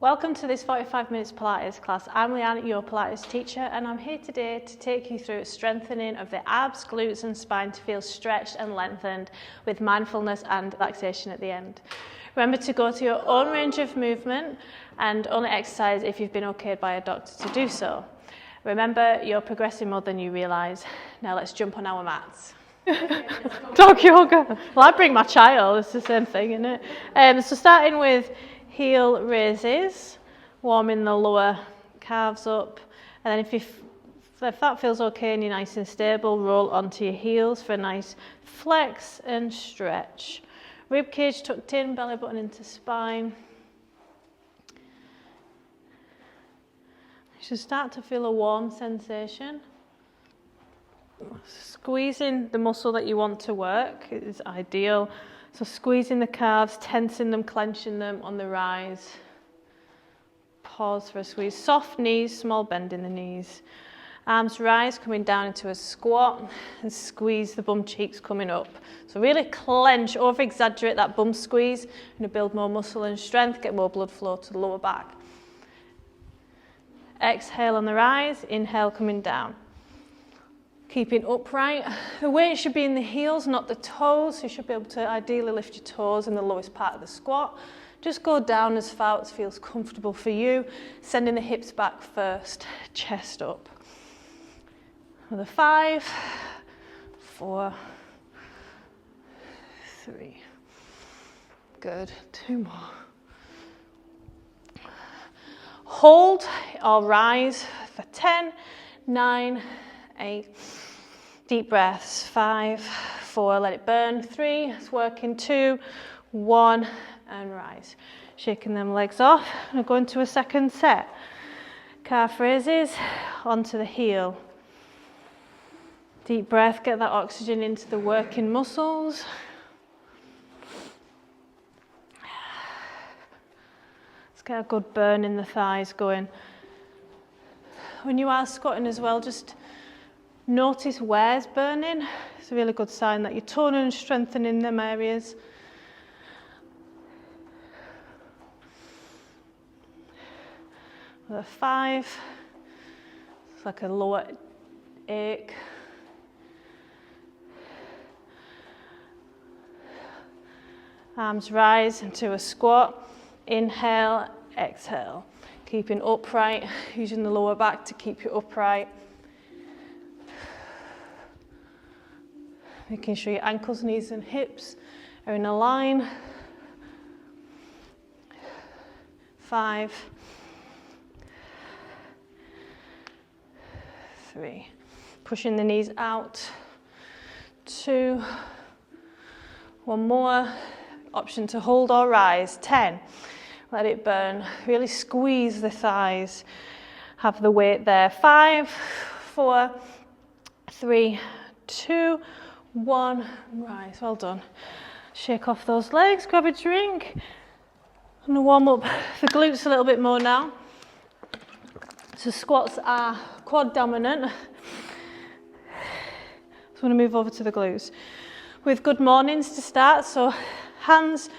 Welcome to this 45 minutes Pilates class. I'm Leanne, your Pilates teacher, and I'm here today to take you through strengthening of the abs, glutes and spine to feel stretched and lengthened with mindfulness and relaxation at the end. Remember to go to your own range of movement and only exercise if you've been okayed by a doctor to do so. Remember, you're progressing more than you realise. Now let's jump on our mats. Dog yoga. Well, I bring my child, it's the same thing, isn't it? So starting with heel raises, warming the lower calves up, and then if that feels okay and you're nice and stable, roll onto your heels for a nice flex and stretch. Rib cage tucked in, belly button into spine. You should start to feel a warm sensation. Squeezing the muscle that you want to work is ideal. So squeezing the calves, tensing them, clenching them on the rise. Pause for a squeeze. Soft knees, small bend in the knees. Arms rise, coming down into a squat and squeeze the bum cheeks coming up. So really clench, over-exaggerate that bum squeeze. You're going to build more muscle and strength, get more blood flow to the lower back. Exhale on the rise, inhale coming down. Keeping upright. The weight should be in the heels, not the toes. You should be able to ideally lift your toes in the lowest part of the squat. Just go down as far as feels comfortable for you. Sending the hips back first, chest up. Another 5, 4, 3. Good. 2 more. Hold or rise for 10, 9, 8. Deep breaths. 5, 4, let it burn. 3, it's working. 2, 1, and rise. Shaking them legs off. I'm going to go into a second set. Calf raises onto the heel. Deep breath, get that oxygen into the working muscles. Let's get a good burn in the thighs going. When you are squatting as well, just notice where's burning. It's a really good sign that you're toning and strengthening them areas. Another 5. It's like a lower ache. Arms rise into a squat. Inhale, exhale. Keeping upright, using the lower back to keep you upright. Making sure your ankles, knees and hips are in a line. 5, 3. Pushing the knees out. 2. 1 more. Option to hold or rise. 10. Let it burn. Really squeeze the thighs. Have the weight there. 5, 4, 3, 2, 1. Rise. Well done. Shake off those legs. Grab a drink. I'm going to warm up the glutes a little bit more now. So squats are quad dominant. So I'm going to move over to the glutes. With good mornings to start. So hands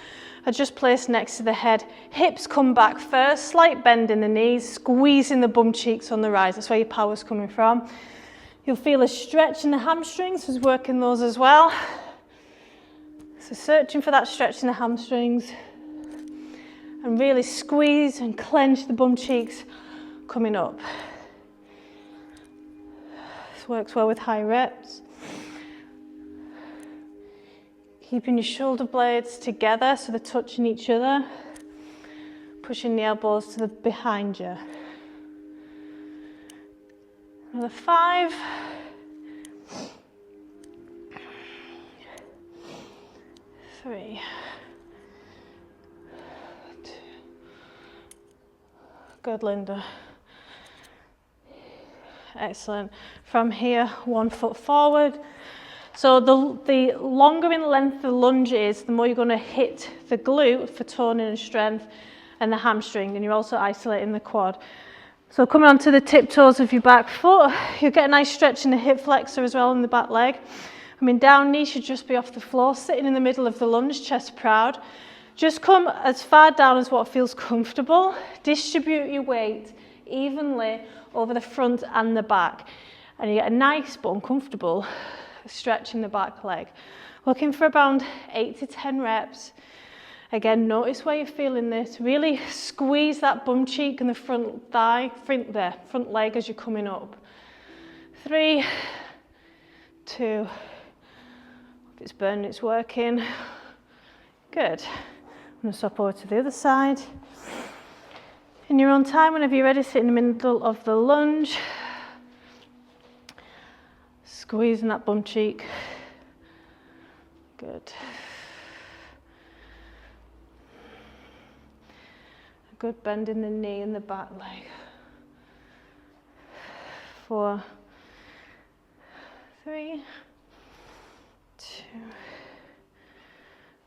are just placed next to the head. Hips come back first, slight bend in the knees, squeezing the bum cheeks on the rise. That's where your power's coming from. You'll feel a stretch in the hamstrings, so working those as well. So searching for that stretch in the hamstrings. And really squeeze and clench the bum cheeks coming up. This works well with high reps. Keeping your shoulder blades together so they're touching each other. Pushing the elbows to the behind you. Another 5. 3. 2. Good, Linda. Excellent. From here, 1 foot forward. So the longer in length the lunge is, the more you're going to hit the glute for toning and strength and the hamstring, and you're also isolating the quad. So coming onto the tiptoes of your back foot, you'll get a nice stretch in the hip flexor as well in the back leg. I mean, down knee should just be off the floor, sitting in the middle of the lunge, chest proud. Just come as far down as what feels comfortable. Distribute your weight evenly over the front and the back. And you get a nice but uncomfortable stretch in the back leg. Looking for around 8 to 10 reps. Again, notice where you're feeling this. Really squeeze that bum cheek and the front thigh, front leg as you're coming up. 3, 2, if it's burning, it's working. Good. I'm going to swap over to the other side. In your own time, whenever you're ready, sit in the middle of the lunge. Squeezing that bum cheek. Good. A good bend in the knee and the back leg. 4, 3, 2,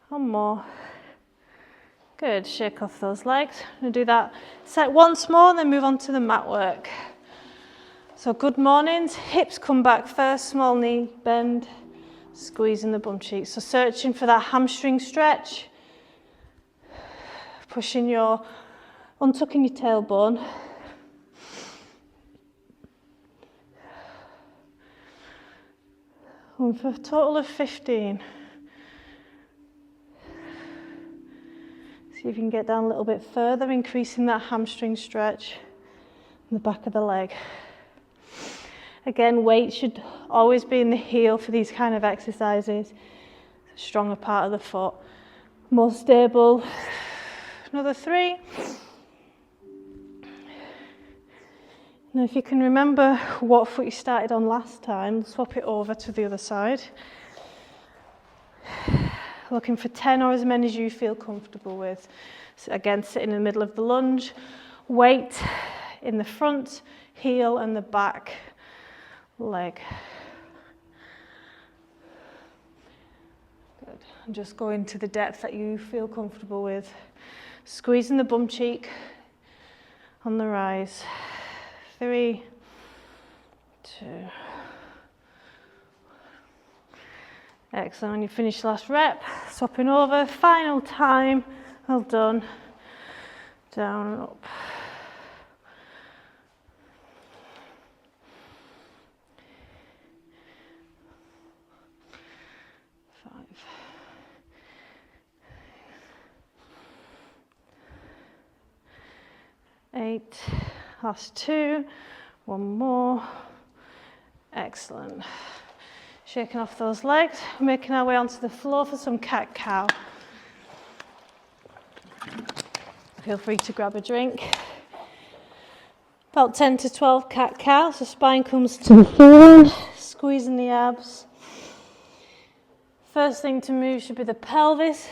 one more. Good, shake off those legs. I'm going to do that set once more and then move on to the mat work. So good mornings, hips come back first, small knee bend, squeezing the bum cheeks. So searching for that hamstring stretch, untucking your tailbone. And for a total of 15. See if you can get down a little bit further, increasing that hamstring stretch in the back of the leg. Again, weight should always be in the heel for these kind of exercises. It's a stronger part of the foot. More stable. Another 3. Now if you can remember what foot you started on last time, swap it over to the other side. Looking for 10 or as many as you feel comfortable with. So again, sit in the middle of the lunge. Weight in the front, heel and the back leg. Good. And just go into the depth that you feel comfortable with. Squeezing the bum cheek on the rise. 3, 2. Excellent. When you finish the last rep, swapping over, final time. Well done. Down and up. 5. 8. Last 2. One more. Excellent. Shaking off those legs, making our way onto the floor for some cat-cow. Feel free to grab a drink. About 10 to 12 cat-cow, so spine comes to the floor, squeezing the abs. First thing to move should be the pelvis,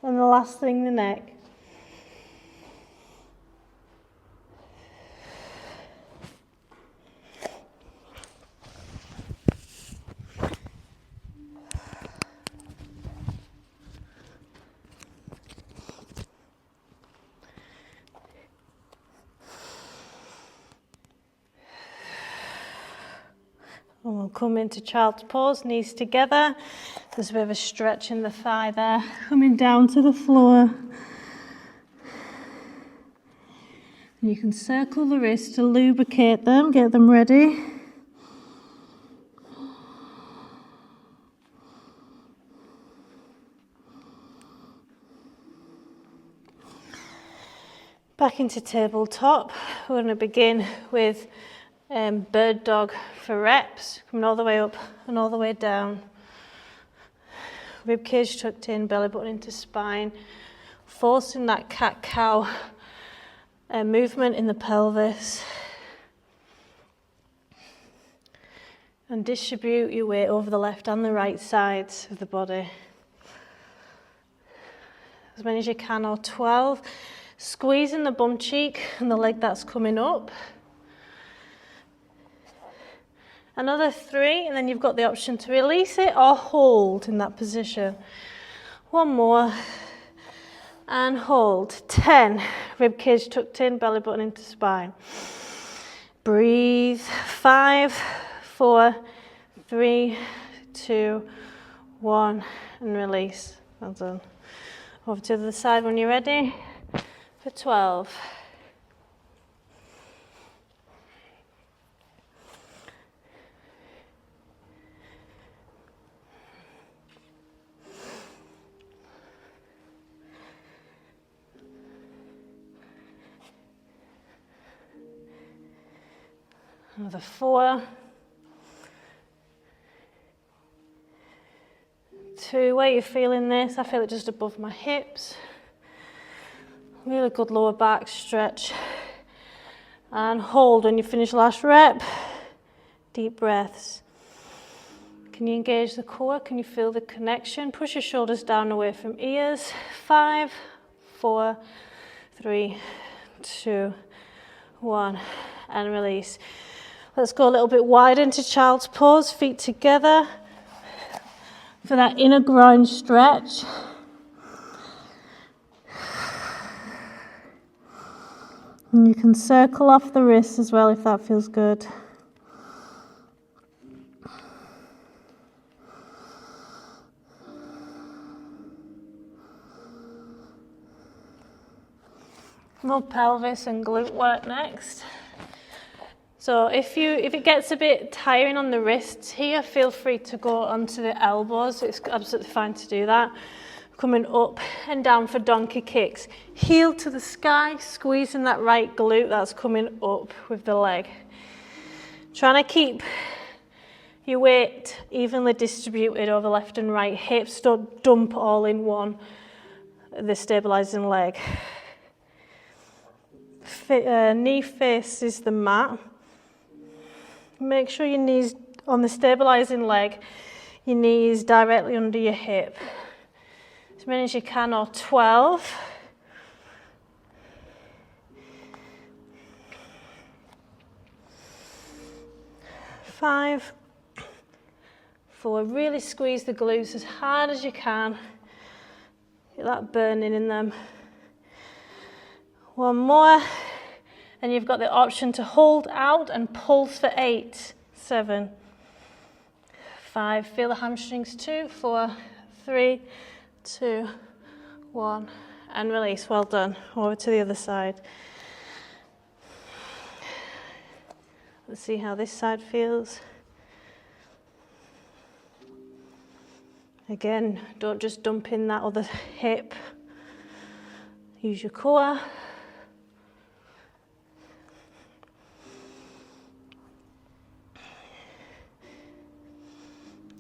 and the last thing the neck. And we'll come into child's pose, knees together. There's a bit of a stretch in the thigh there. Coming down to the floor. And you can circle the wrists to lubricate them, get them ready. Back into tabletop. We're going to begin with bird dog for reps, coming all the way up and all the way down. Rib cage tucked in, belly button into spine, forcing that cat-cow movement in the pelvis. And distribute your weight over the left and the right sides of the body. As many as you can, or 12. Squeezing the bum cheek and the leg that's coming up. Another 3, and then you've got the option to release it or hold in that position. One more, and hold. 10, rib cage tucked in, belly button into spine. Breathe. 5, 4, 3, 2, 1, and release. Well done. Over to the other side when you're ready for 12. Another 4. 2, where you're feeling this, I feel it just above my hips. Really good lower back stretch. And hold when you finish last rep. Deep breaths. Can you engage the core? Can you feel the connection? Push your shoulders down away from ears. 5, 4, 3, 2, 1. And release. Let's go a little bit wide into child's pose, feet together. For that inner groin stretch. And you can circle off the wrists as well if that feels good. More pelvis and glute work next. So if it gets a bit tiring on the wrists here, feel free to go onto the elbows. It's absolutely fine to do that. Coming up and down for donkey kicks. Heel to the sky, squeezing that right glute that's coming up with the leg. Trying to keep your weight evenly distributed over left and right hips. Don't dump all in one, the stabilizing leg. Knee faces the mat. Make sure your knees on the stabilizing leg, your knees directly under your hip. As many as you can, or 12. 5, 4. Really squeeze the glutes as hard as you can. Get that burning in them. 1 more. And you've got the option to hold out and pulse for 8, 7, 5. Feel the hamstrings. 2, 4, 3, 2, 1. And release. Well done. Over to the other side. Let's see how this side feels. Again, don't just dump in that other hip. Use your core.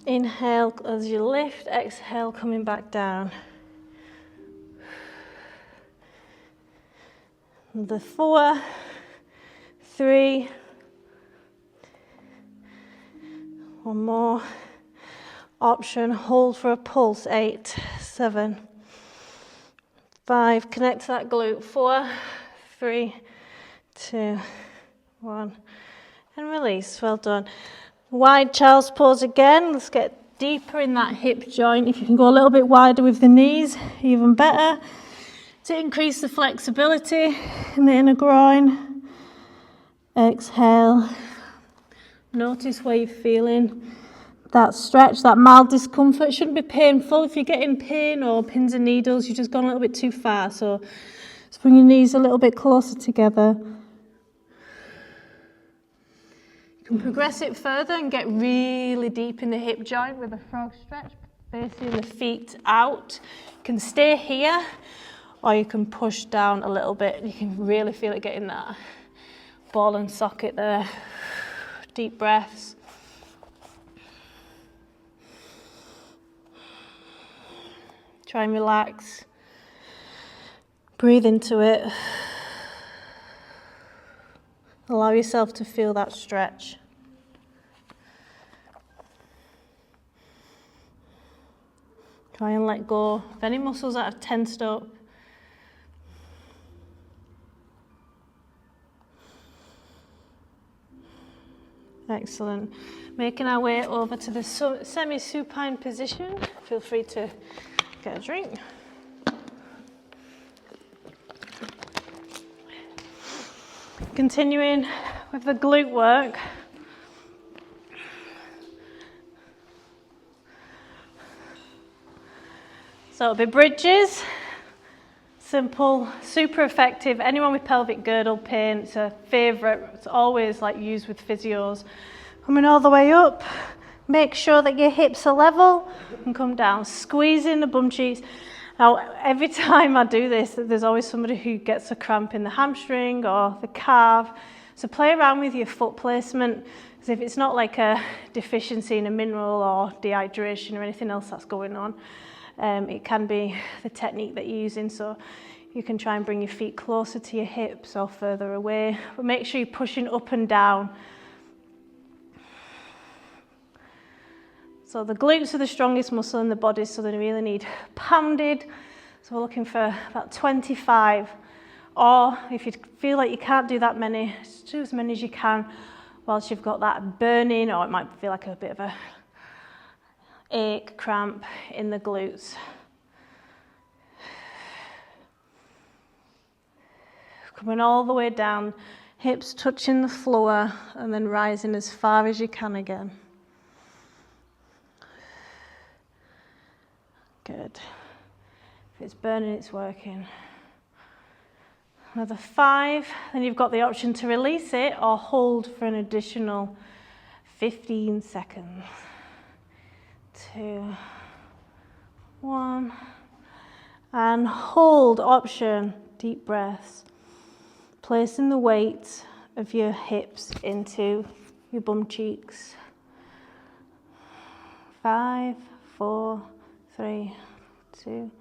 Inhale as you lift, exhale coming back down. Another 4, 3, 1 more. Option, hold for a pulse. 8, 7, 5. Connect to that glute. 4, 3, 2, 1. And release. Well done. Wide child's pose again. Let's get deeper in that hip joint. If you can go a little bit wider with the knees, even better. To increase the flexibility in the inner groin. Exhale. Notice where you're feeling that stretch, that mild discomfort. It shouldn't be painful. If you're getting pain or pins and needles, you've just gone a little bit too far. So just bring your knees a little bit closer together. You can progress it further and get really deep in the hip joint with a frog stretch, facing the feet out. You can stay here, or you can push down a little bit. You can really feel it getting that ball and socket there. Deep breaths. Try and relax. Breathe into it. Allow yourself to feel that stretch. Try and let go of any muscles that are tensed up. Excellent. Making our way over to the semi-supine position. Feel free to get a drink. Continuing with the glute work. So it'll be bridges, simple, super effective. Anyone with pelvic girdle pain, it's a favourite. It's always like used with physios. Coming all the way up, make sure that your hips are level and come down, squeezing the bum cheeks. Now, every time I do this, there's always somebody who gets a cramp in the hamstring or the calf. So play around with your foot placement, because if it's not like a deficiency in a mineral or dehydration or anything else that's going on, it can be the technique that you're using. So you can try and bring your feet closer to your hips or further away, but make sure you're pushing up and down. So the glutes are the strongest muscle in the body, so they really need pounded. So we're looking for about 25. Or if you feel like you can't do that many, just do as many as you can whilst you've got that burning, or it might feel like a bit of a ache, cramp in the glutes. Coming all the way down, hips touching the floor, and then rising as far as you can again. Good. If it's burning, it's working. Another 5, then you've got the option to release it or hold for an additional 15 seconds. 2, 1, and hold option, deep breaths. Placing the weight of your hips into your bum cheeks. 5, 4, 3, 2,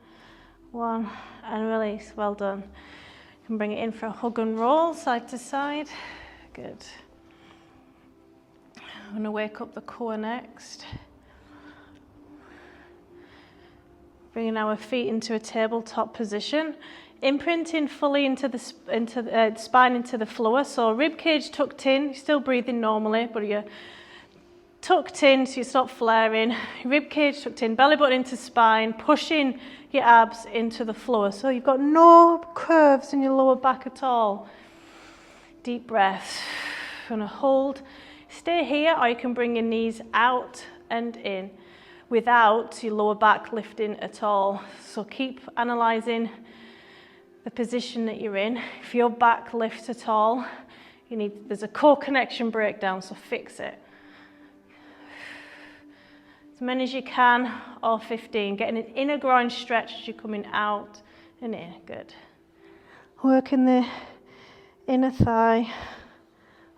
1, and release. Well done. You can bring it in for a hug and roll, side to side. Good. I'm going to wake up the core next. Bringing our feet into a tabletop position, imprinting fully into the spine, into the floor. So rib cage tucked in, you're still breathing normally, but you're tucked in so you stop flaring. Rib cage tucked in, belly button into spine, pushing your abs into the floor. So you've got no curves in your lower back at all. Deep breath. You're going to hold. Stay here, or you can bring your knees out and in without your lower back lifting at all. So keep analysing the position that you're in. If your back lifts at all, there's a core connection breakdown, so fix it. As many as you can, or 15. Getting an inner groin stretch as you're coming out and in. Good. Working the inner thigh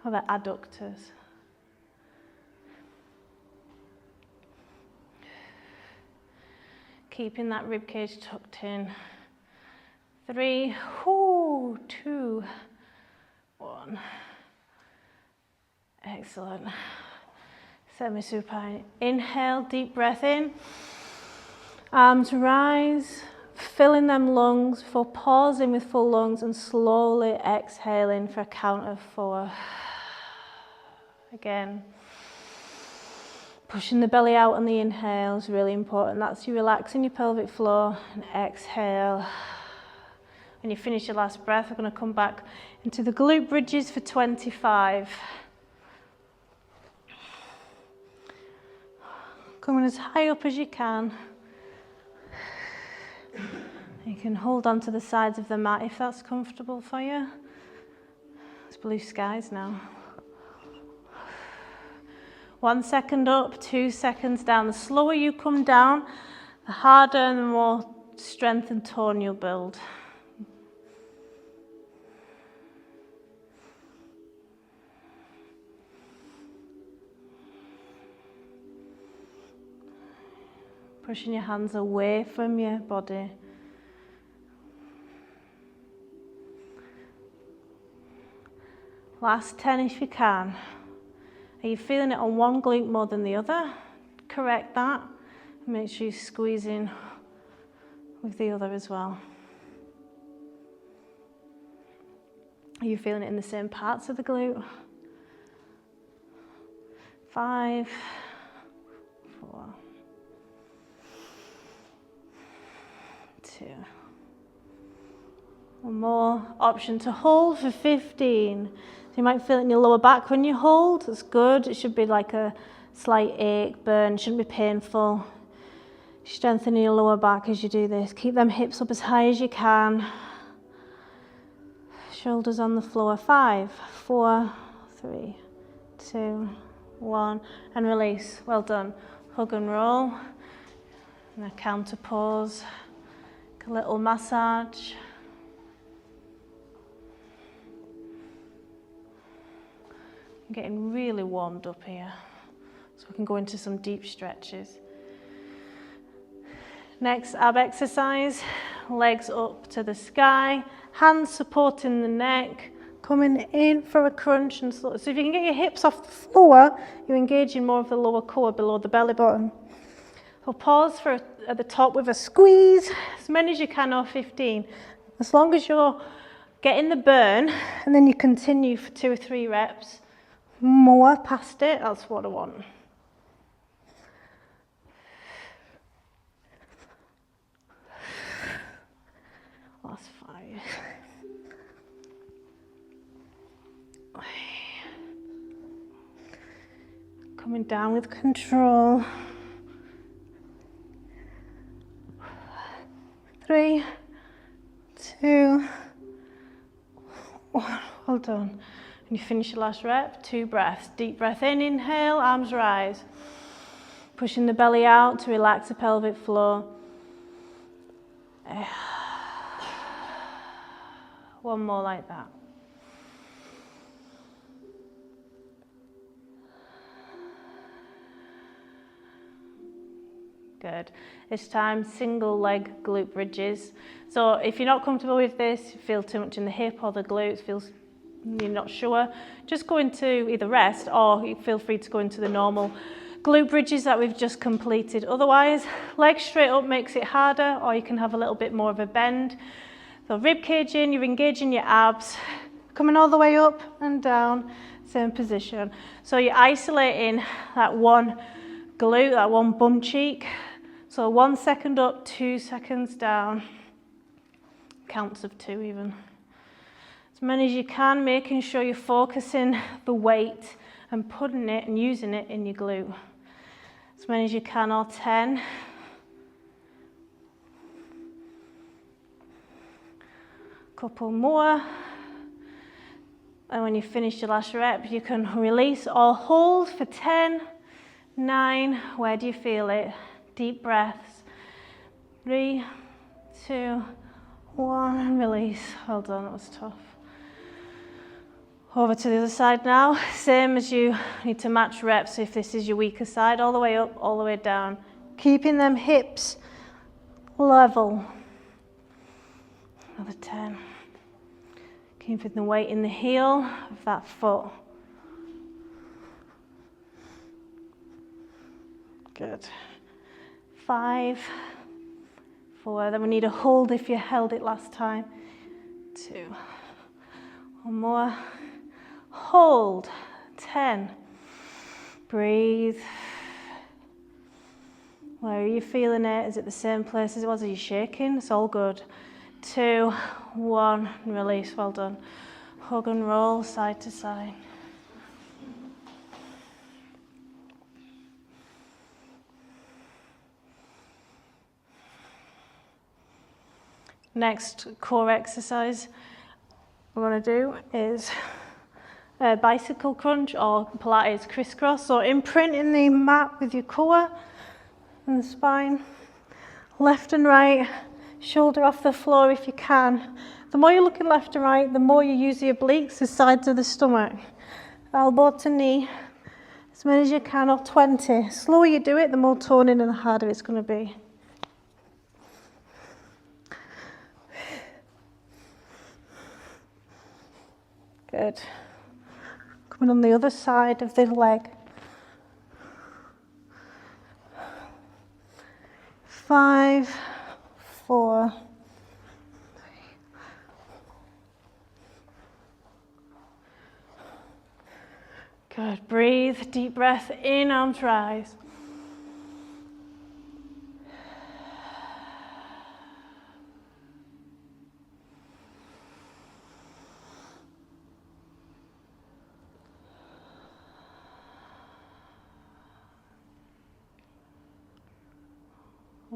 or the adductors. Keeping that rib cage tucked in. 3, 2, 1. Excellent. Semi-supine. Inhale, deep breath in. Arms rise, filling them lungs before pausing with full lungs and slowly exhaling for a count of 4. Again. Pushing the belly out on the inhale is really important. That's you relaxing your pelvic floor, and exhale. When you finish your last breath, we're going to come back into the glute bridges for 25. Coming as high up as you can. You can hold on to the sides of the mat if that's comfortable for you. It's blue skies now. 1 second up, 2 seconds down. The slower you come down, the harder and the more strength and tone you'll build. Pushing your hands away from your body. Last 10 if you can. Are you feeling it on one glute more than the other? Correct that. Make sure you're squeezing with the other as well. Are you feeling it in the same parts of the glute? 5, 4, 2. One more option to hold for 15. So you might feel it in your lower back when you hold. That's good. It should be like a slight ache, burn. It shouldn't be painful. Strengthening your lower back as you do this. Keep them hips up as high as you can. Shoulders on the floor. 5, 4, 3, 2, 1. And release. Well done. Hug and roll. And a counter pose. A little massage. I'm getting really warmed up here. So we can go into some deep stretches. Next ab exercise, legs up to the sky, hands supporting the neck, coming in for a crunch. And so if you can get your hips off the floor, you're engaging more of the lower core below the belly button. So pause at the top with a squeeze, as many as you can, or 15. As long as you're getting the burn, and then you continue for 2 or 3 reps. More past it, that's what I want. Last 5. Coming down with control. 3, 2, 1. Well done. And you finish your last rep, 2 breaths. Deep breath in, inhale, arms rise. Pushing the belly out to relax the pelvic floor. One more like that. Good. This time, single leg glute bridges. So if you're not comfortable with this, you feel too much in the hip or the glutes, you're not sure, just go into either rest, or you feel free to go into the normal glute bridges that we've just completed. Otherwise, legs straight up makes it harder, or you can have a little bit more of a bend. So rib cage in, you're engaging your abs, coming all the way up and down, same position. So you're isolating that one glute, that one bum cheek. So 1 second up, 2 seconds down, counts of 2 even. As many as you can, making sure you're focusing the weight and putting it and using it in your glute. As many as you can, or 10. Couple more. And when you finish your last rep, you can release or hold for 10, 9. Where do you feel it? Deep breaths. 3, 2, 1, and release. Well done, that was tough. Over to the other side now. Same as you need to match reps. If this is your weaker side, all the way up, all the way down. Keeping them hips level. Another 10. Keeping the weight in the heel of that foot. Good. 5, 4. Then we need a hold if you held it last time. 2. One more. Hold. 10. Breathe. Where are you feeling it? Is it the same place as it was? Are you shaking? It's all good. 2, 1, and release. Well done. Hug and roll side to side. Next core exercise we're going to do is a bicycle crunch or Pilates crisscross. So imprinting the mat with your core and the spine, left and right, shoulder off the floor if you can. The more you're looking left and right, the more you use your obliques, the sides of the stomach. Elbow to knee, as many as you can, or 20. The slower you do it, the more toning and the harder it's going to be. Good. Coming on the other side of the leg. 5, 4, 3. Good. Breathe. Deep breath in, arms rise.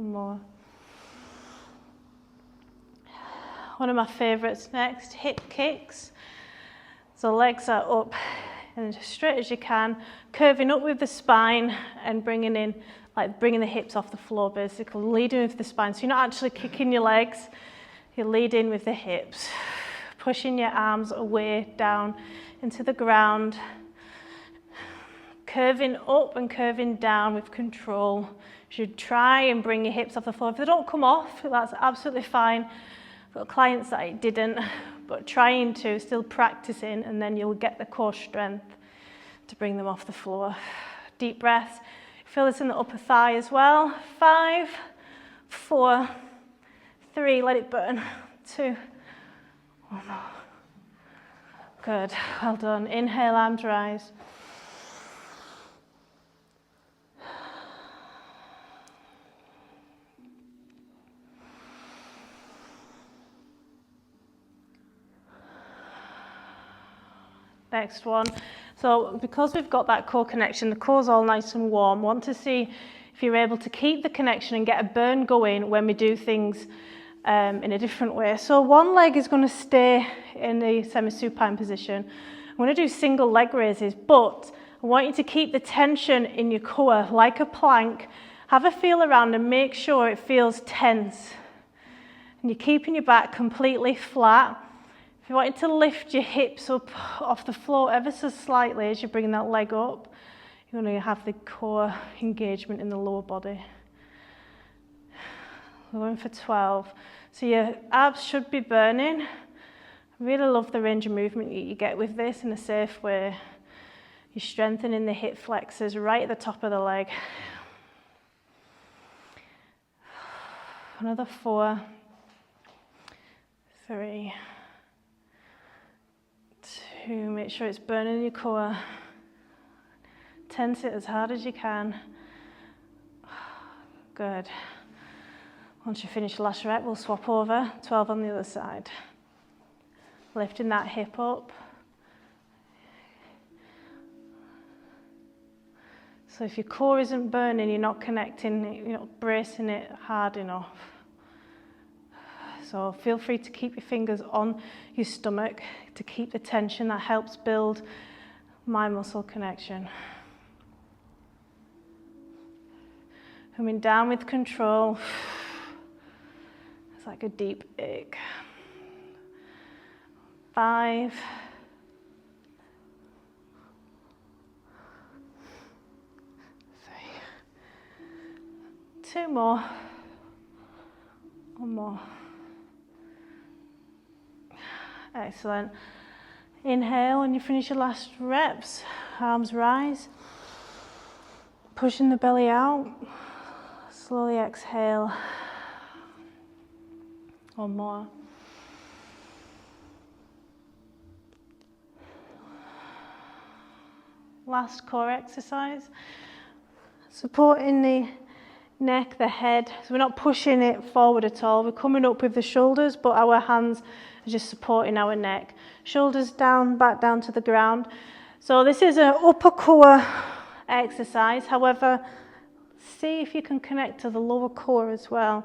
One more. One of my favourites next, hip kicks. So legs are up and as straight as you can, curving up with the spine and bringing the hips off the floor, basically leading with the spine. So you're not actually kicking your legs, you're leading with the hips, pushing your arms away down into the ground, curving up and curving down with control. You should try and bring your hips off the floor. If they don't come off, that's absolutely fine. I've got clients that it didn't, but trying to, still practicing, and then you'll get the core strength to bring them off the floor. Deep breaths. Feel this in the upper thigh as well. 5, 4, 3, let it burn. 2, 1 more. Good, well done. Inhale, arms rise. Next one. So because we've got that core connection, the core's all nice and warm, want to see if you're able to keep the connection and get a burn going when we do things in a different way. So one leg is going to stay in the semi-supine position. I'm going to do single leg raises, but I want you to keep the tension in your core like a plank. Have a feel around and make sure it feels tense. And you're keeping your back completely flat. If you wanted to lift your hips up off the floor ever so slightly as you bring that leg up, you're going to have the core engagement in the lower body. We're going for 12. So your abs should be burning. I really love the range of movement you get with this in a safe way. You're strengthening the hip flexors right at the top of the leg. Another 4, 3, 2, make sure it's burning in your core. Tense it as hard as you can. Good. Once you finish the last rep, we'll swap over. 12 on the other side. Lifting that hip up. So if your core isn't burning, you're not connecting, you're not bracing it hard enough. So feel free to keep your fingers on your stomach to keep the tension. That helps build mind muscle connection. Coming down with control. It's like a deep ache. 5, 3, 2 more. 1 more. Excellent. Inhale when you finish your last reps. Arms rise. Pushing the belly out. Slowly exhale. 1 more. Last core exercise. Supporting the neck, the head. So we're not pushing it forward at all. We're coming up with the shoulders, but our hands are just supporting our neck. Shoulders down, back down to the ground. So this is an upper core exercise. However, see if you can connect to the lower core as well.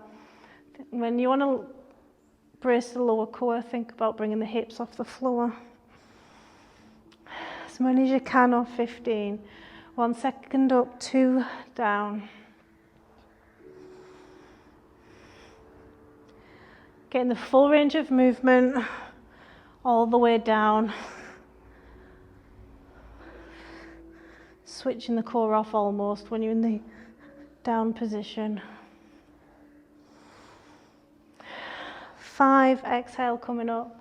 When you want to brace the lower core, think about bringing the hips off the floor. As many as you can on 15. 1 second up, 2 down. Getting the full range of movement all the way down. Switching the core off almost when you're in the down position. 5, exhale coming up.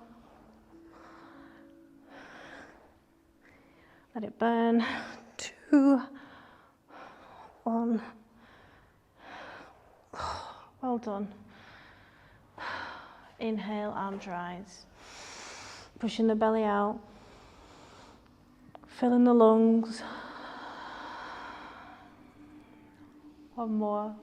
Let it burn. 2, 1. Well done. Inhale, arms rise. Pushing the belly out. Filling the lungs. 1 more.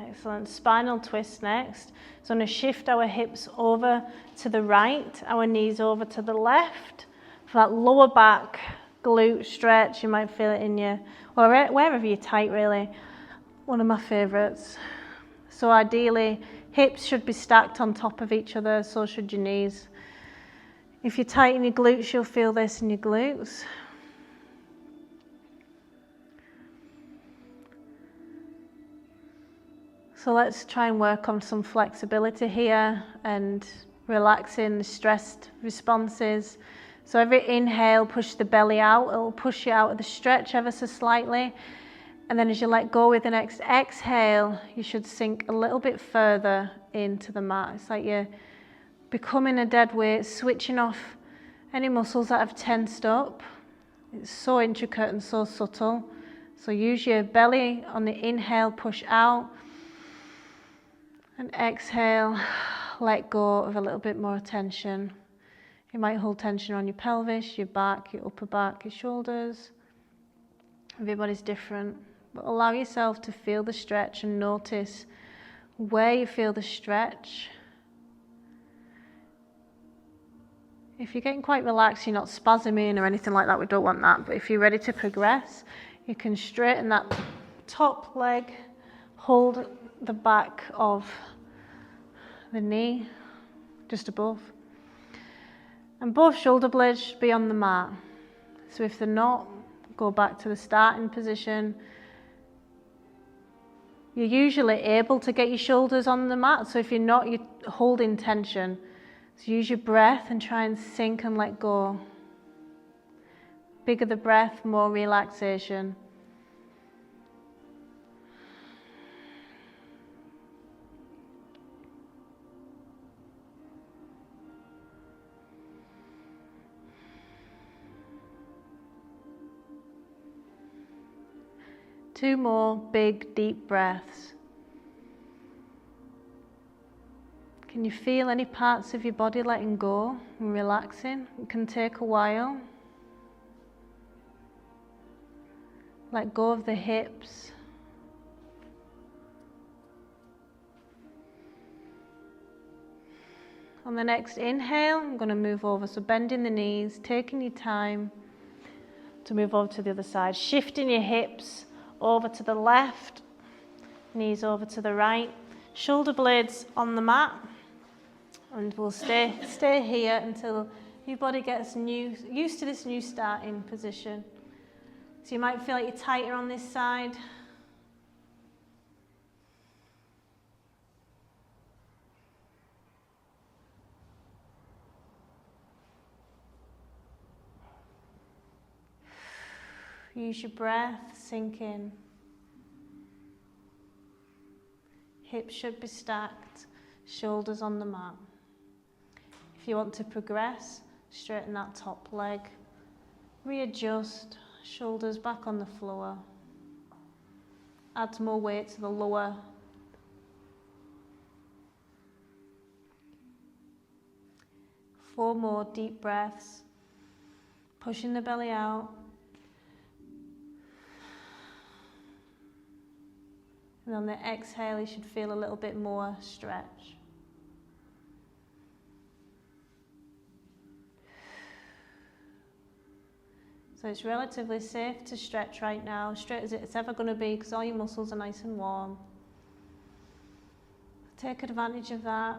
Excellent. Spinal twist next. So I'm going to shift our hips over to the right, our knees over to the left. For that lower back glute stretch, you might feel it in your, or wherever you're tight really. One of my favourites. So ideally, hips should be stacked on top of each other, so should your knees. If you tighten your glutes, you'll feel this in your glutes. So let's try and work on some flexibility here and relaxing the stressed responses. So every inhale, push the belly out. It'll push you out of the stretch ever so slightly. And then as you let go with the next exhale, you should sink a little bit further into the mat. It's like you're becoming a dead weight, switching off any muscles that have tensed up. It's so intricate and so subtle. So use your belly on the inhale, push out. And exhale, let go of a little bit more tension. You might hold tension on your pelvis, your back, your upper back, your shoulders. Everybody's different. But allow yourself to feel the stretch and notice where you feel the stretch. If you're getting quite relaxed, you're not spasming or anything like that, we don't want that. But if you're ready to progress, you can straighten that top leg, hold the back of the knee just above, and both shoulder blades should be on the mat. So if they're not, go back to the starting position. You're usually able to get your shoulders on the mat, so if you're not, you're holding tension. So use your breath and try and sink and let go. Bigger the breath, more relaxation. Two more big, deep breaths. Can you feel any parts of your body letting go and relaxing? It can take a while. Let go of the hips. On the next inhale, I'm going to move over. So bending the knees, taking your time to move over to the other side. Shifting your hips over to the left, knees over to the right, shoulder blades on the mat, and we'll stay here until your body gets used to this new starting position. So you might feel like you're tighter on this side. Use your breath, sink in. Hips should be stacked, shoulders on the mat. If you want to progress, straighten that top leg. Readjust, shoulders back on the floor. Add more weight to the lower. Four more deep breaths. Pushing the belly out. And on the exhale, you should feel a little bit more stretch. So it's relatively safe to stretch right now, straight as it's ever going to be, because all your muscles are nice and warm. Take advantage of that.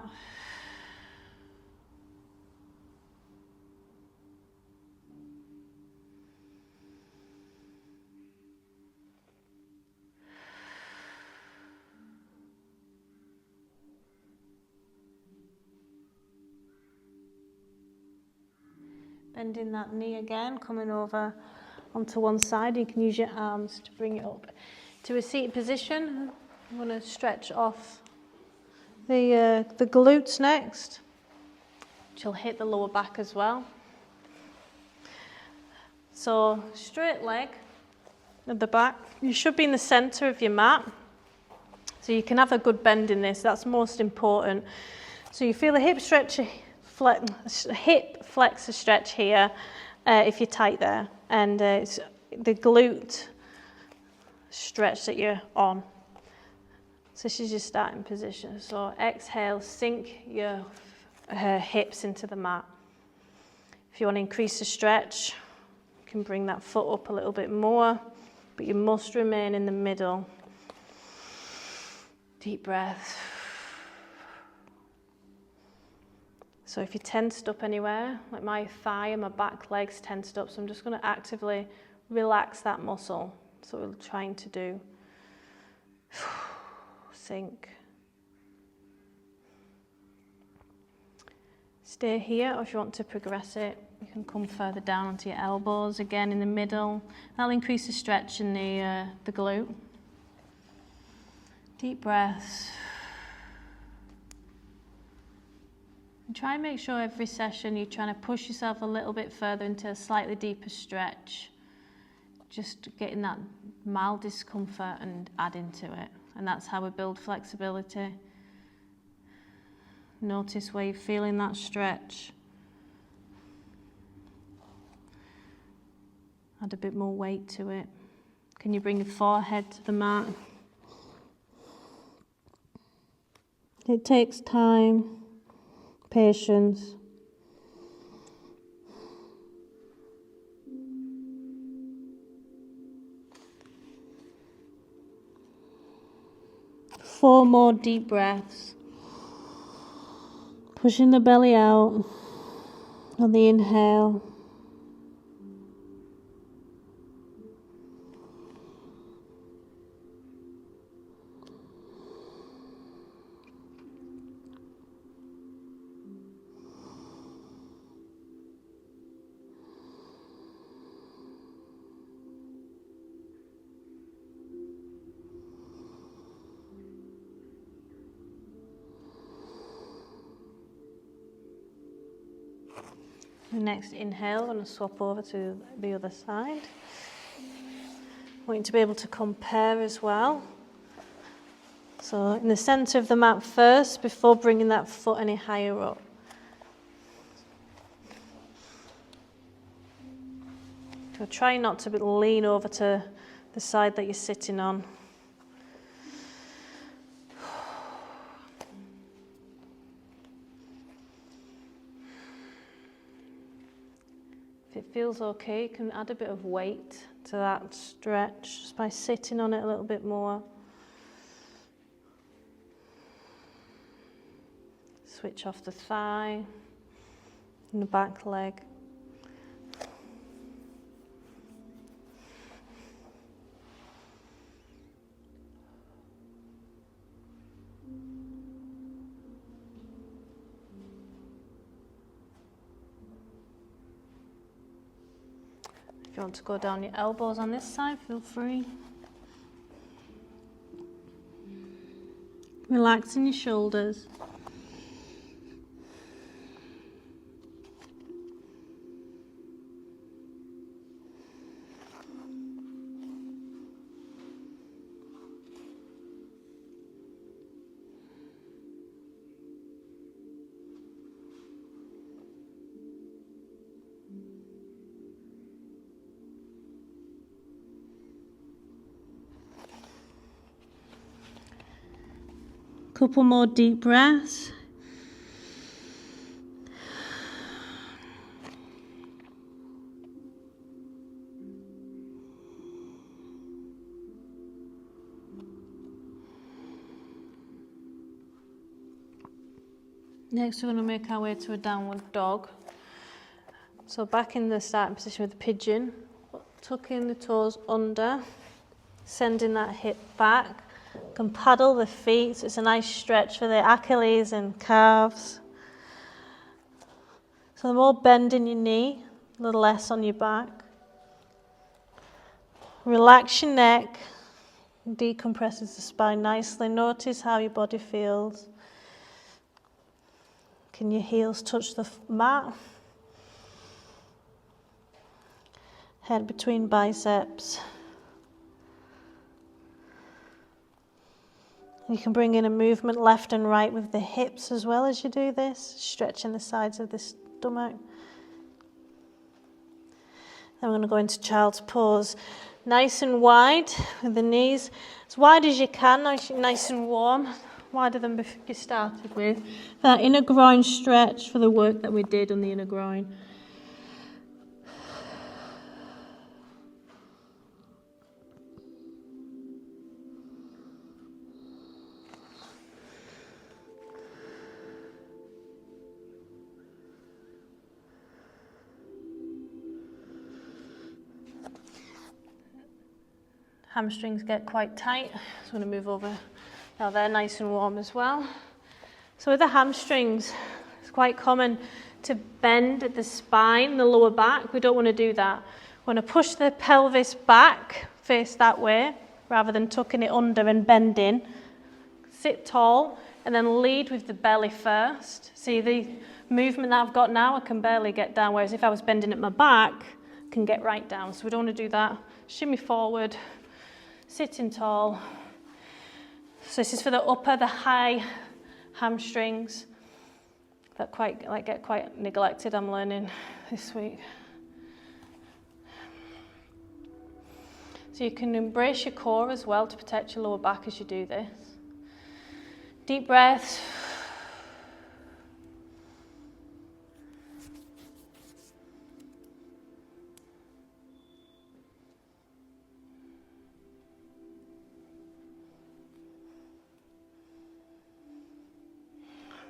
Bending that knee again, coming over onto one side. You can use your arms to bring it up to a seated position. I'm going to stretch off the glutes next, which will hit the lower back as well. So straight leg at the back. You should be in the centre of your mat, so you can have a good bend in this. That's most important. So you feel the hip stretch. Hip flexor stretch here if you're tight there, and it's the glute stretch that you're on. So this is your starting position. So exhale, sink your hips into the mat. If you want to increase the stretch, you can bring that foot up a little bit more, but you must remain in the middle. Deep breath. So if you're tensed up anywhere, like my thigh and my back legs tensed up, so I'm just going to actively relax that muscle. So we're trying to do. Sink. Stay here, or if you want to progress it, you can come further down onto your elbows, again in the middle. That'll increase the stretch in the glute. Deep breaths. And try and make sure every session you're trying to push yourself a little bit further into a slightly deeper stretch. Just getting that mild discomfort and adding to it. And that's how we build flexibility. Notice where you're feeling that stretch. Add a bit more weight to it. Can you bring your forehead to the mat? It takes time. Patience. Four more deep breaths. Pushing the belly out on the inhale. The next inhale, I'm going to swap over to the other side. I want you to be able to compare as well. So in the centre of the mat first, before bringing that foot any higher up. So try not to lean over to the side that you're sitting on. If it feels okay, you can add a bit of weight to that stretch just by sitting on it a little bit more. Switch off the thigh and the back leg. If you want to go down your elbows on this side, feel free. Relaxing your shoulders. Couple more deep breaths. Next, we're going to make our way to a downward dog. So back in the starting position with the pigeon, tucking the toes under, sending that hip back. You can paddle the feet, so it's a nice stretch for the Achilles and calves. So the more bend in your knee, a little less on your back. Relax your neck, decompresses the spine nicely. Notice how your body feels. Can your heels touch the mat? Head between biceps. You can bring in a movement left and right with the hips as well as you do this, stretching the sides of the stomach. Then we're going to go into child's pose. Nice and wide with the knees. As wide as you can, nice and warm. Wider than you started with. That inner groin stretch for the work that we did on the inner groin. Hamstrings get quite tight, so I'm going to move over. Now they're nice and warm as well. So with the hamstrings, it's quite common to bend at the spine, the lower back. We don't want to do that. We want to push the pelvis back, face that way, rather than tucking it under and bending. Sit tall, and then lead with the belly first. See the movement that I've got now, I can barely get down, whereas if I was bending at my back, I can get right down. So we don't want to do that. Shimmy forward. Sitting tall. So this is for the upper, the high hamstrings that get quite neglected, I'm learning this week. So you can embrace your core as well to protect your lower back as you do this. Deep breaths.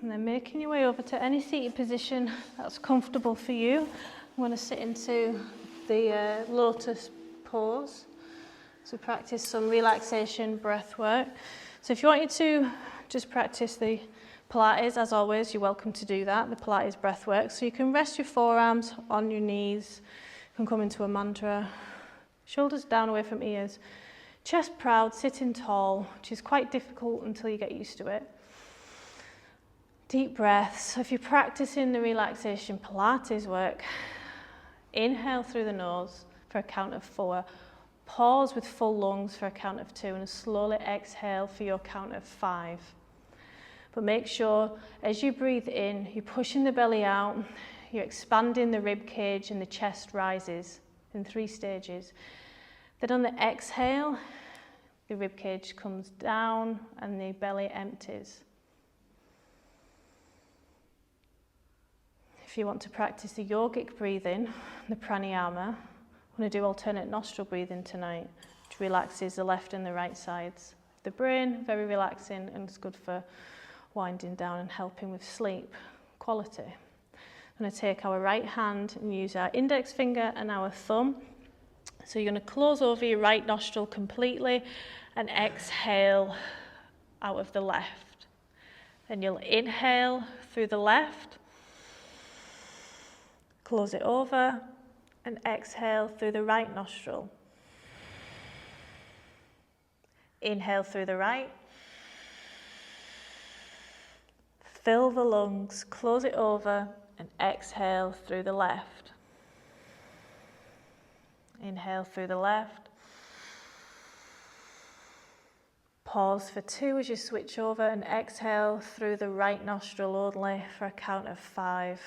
And then making your way over to any seated position that's comfortable for you. I'm going to sit into the lotus pose. So practice some relaxation breath work. So if you want to just practice the Pilates, as always, you're welcome to do that, the Pilates breath work. So you can rest your forearms on your knees. You can come into a mantra. Shoulders down away from ears. Chest proud, sitting tall, which is quite difficult until you get used to it. Deep breaths. So if you're practicing the relaxation Pilates work, inhale through the nose for a count of 4. Pause with full lungs for a count of 2 and slowly exhale for your count of 5. But make sure as you breathe in, you're pushing the belly out, you're expanding the rib cage and the chest rises in 3 stages. Then on the exhale, the rib cage comes down and the belly empties. If you want to practice the yogic breathing, the pranayama, I'm going to do alternate nostril breathing tonight, which relaxes the left and the right sides of the brain, very relaxing, and it's good for winding down and helping with sleep quality. I'm going to take our right hand and use our index finger and our thumb. So you're going to close over your right nostril completely and exhale out of the left. Then you'll inhale through the left. Close it over and exhale through the right nostril. Inhale through the right. Fill the lungs, close it over and exhale through the left. Inhale through the left. Pause for 2 as you switch over and exhale through the right nostril only for a count of 5.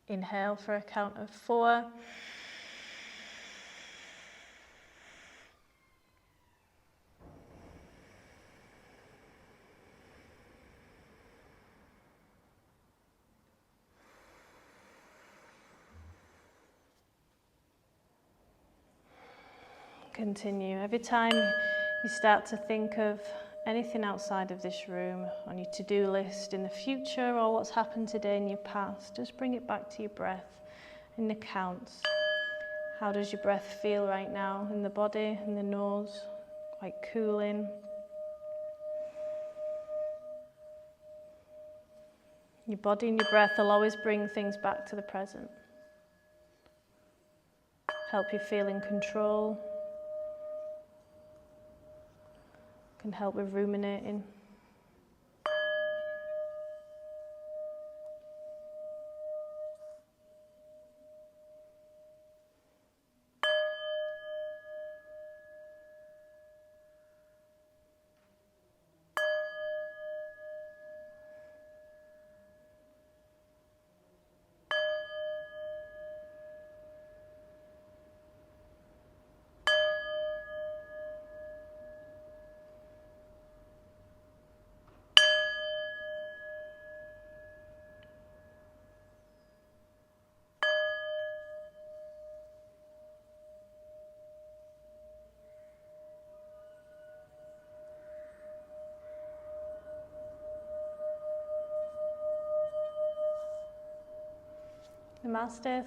Inhale for a count of 4. Continue. Every time you start to think of anything outside of this room, on your to-do list, in the future, or what's happened today in your past, just bring it back to your breath in the counts. How does your breath feel right now in the body, in the nose? Quite cooling. Your body and your breath will always bring things back to the present. Help you feel in control. Can help with ruminating. Namaste.